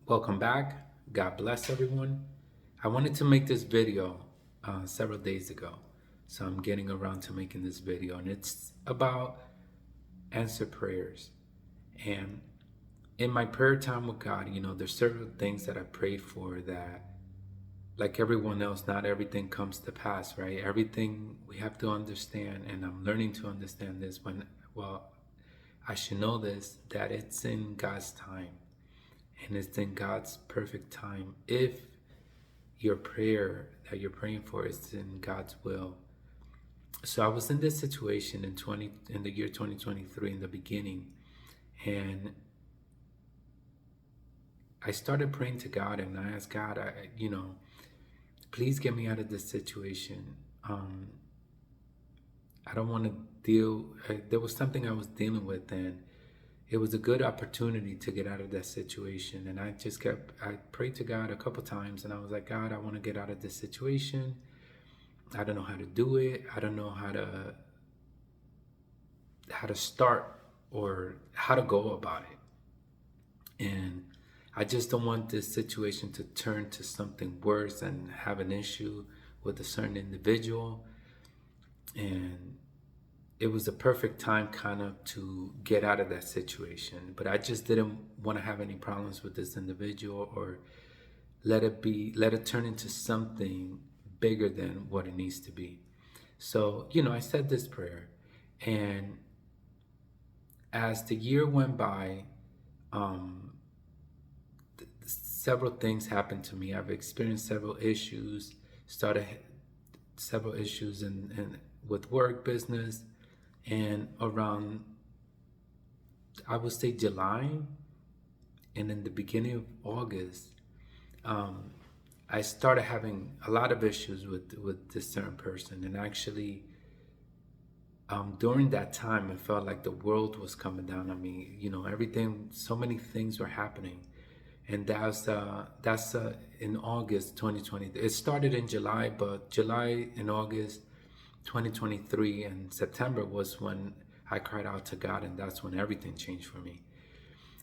Welcome back. God bless everyone. I wanted to make this video several days ago, so I'm getting around to making this video, and it's about answered prayers. And in my prayer time with God, there's several things that I prayed for that, like everyone else, not everything comes to pass, right? Everything we have to understand, and I'm learning to understand this I should know this, that it's in God's time. And it's in God's perfect time. If your prayer that you're praying for is in God's will. So I was in this situation in the year 2023 in the beginning, and I started praying to God, and I asked God, please get me out of this situation. I don't want to there was something I was dealing with, and it was a good opportunity to get out of that situation. And I prayed to God a couple times, and I was like, God, I want to get out of this situation. I don't know how to do it. I don't know how to start or how to go about it. And I just don't want this situation to turn to something worse and have an issue with a certain individual. And it was the perfect time kind of to get out of that situation. But I just didn't want to have any problems with this individual or let it turn into something bigger than what it needs to be. So, I said this prayer, and as the year went by, several things happened to me. I've experienced several issues, with work, business, and around, I would say, July and in the beginning of August, I started having a lot of issues with this certain person. And actually, during that time, it felt like the world was coming down on me. Everything, so many things were happening. And that's in August 2020. It started in July, but July and August 2023 and September was when I cried out to God, and that's when everything changed for me.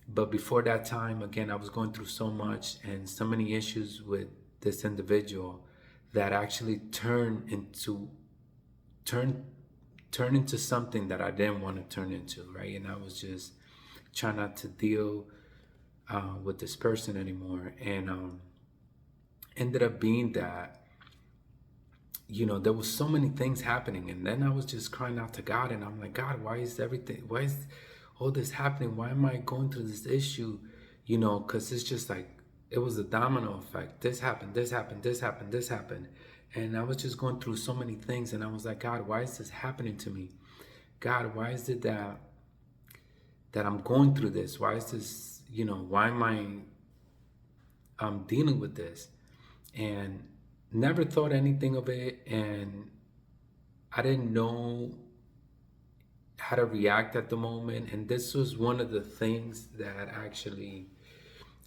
But before that time, again, I was going through so much and so many issues with this individual that actually turned into something that I didn't want to turn into, right? And I was just trying not to deal with this person anymore, and ended up being that there was so many things happening. And then I was just crying out to God, and I'm like, God, why is all this happening? Why am I going through this issue? Because it's just like, it was a domino effect. This happened, this happened, this happened, this happened. And I was just going through so many things, and I was like, God, why is this happening to me? God, why is it that I'm going through this? Why is this, why am I dealing with this? And never thought anything of it, and I didn't know how to react at the moment. And this was one of the things that actually,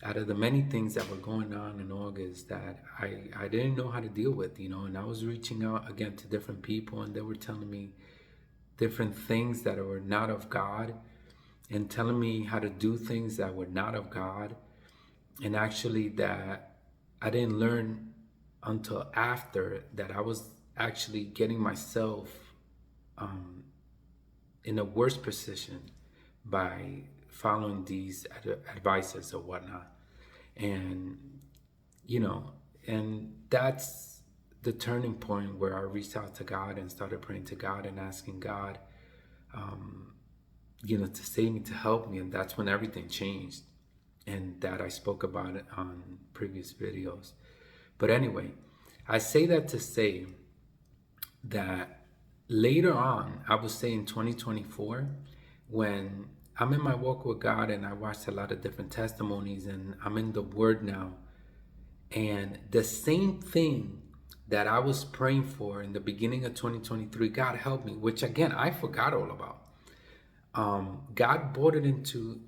out of the many things that were going on in August, that I didn't know how to deal with, and I was reaching out again to different people, and they were telling me different things that were not of God, and telling me how to do things that were not of God. And actually, that I didn't learn until after that I was actually getting myself in a worse position by following these advices or whatnot. And and that's the turning point where I reached out to God and started praying to God and asking God to save me, to help me. And that's when everything changed, and that I spoke about it on previous videos. But anyway, I say that to say that later on, I would say in 2024, when I'm in my walk with God and I watched a lot of different testimonies, and I'm in the Word now, and the same thing that I was praying for in the beginning of 2023, God help me, which again, I forgot all about. God brought it into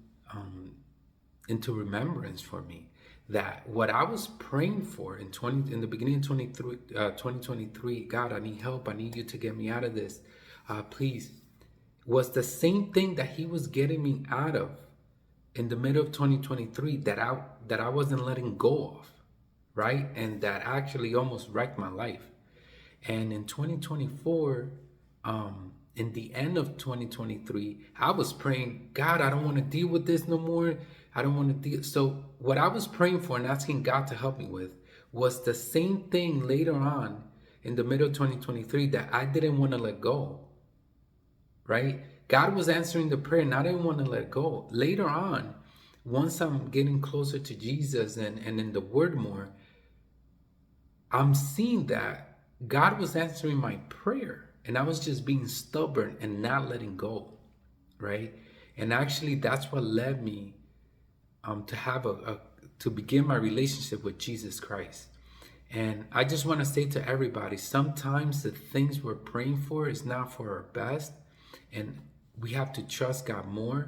remembrance for me, that what I was praying for in the beginning of 2023, God, I need help. I need you to get me out of this, please, was the same thing that He was getting me out of in the middle of 2023 that I wasn't letting go of, right? And that actually almost wrecked my life. And in 2024, in the end of 2023, I was praying, God, I don't want to deal with this no more. I don't want to deal. So what I was praying for and asking God to help me with was the same thing later on in the middle of 2023 that I didn't want to let go, right? God was answering the prayer and I didn't want to let go. Later on, once I'm getting closer to Jesus and in the word more, I'm seeing that God was answering my prayer and I was just being stubborn and not letting go, right? And actually, that's what led me to have to begin my relationship with Jesus Christ. And I just want to say to everybody, sometimes the things we're praying for is not for our best, and we have to trust God more.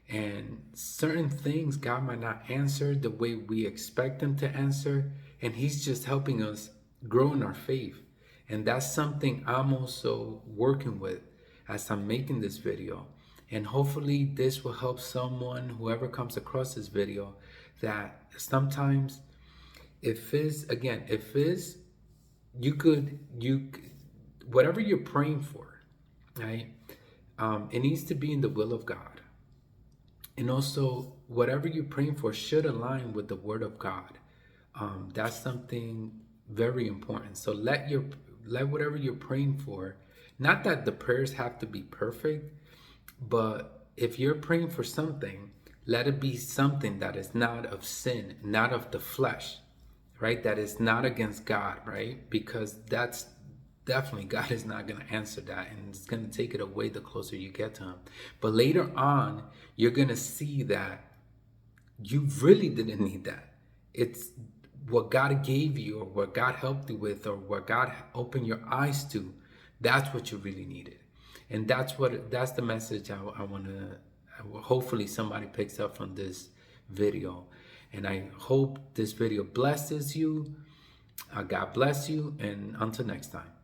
And certain things God might not answer the way we expect Him to answer, and He's just helping us grow in our faith. And that's something I'm also working with as I'm making this video. And hopefully this will help someone, whoever comes across this video, that sometimes if is you whatever you're praying for, right? It needs to be in the will of God. And also, whatever you're praying for should align with the Word of God. That's something very important. So let whatever you're praying for, not that the prayers have to be perfect, but if you're praying for something, let it be something that is not of sin, not of the flesh, right? That is not against God, right? Because that's definitely God is not going to answer that, and it's going to take it away the closer you get to Him. But later on, you're going to see that you really didn't need that. It's what God gave you, or what God helped you with, or what God opened your eyes to. That's what you really needed. And that's the message I want to, hopefully somebody picks up from this video. And I hope this video blesses you. God bless you, and until next time.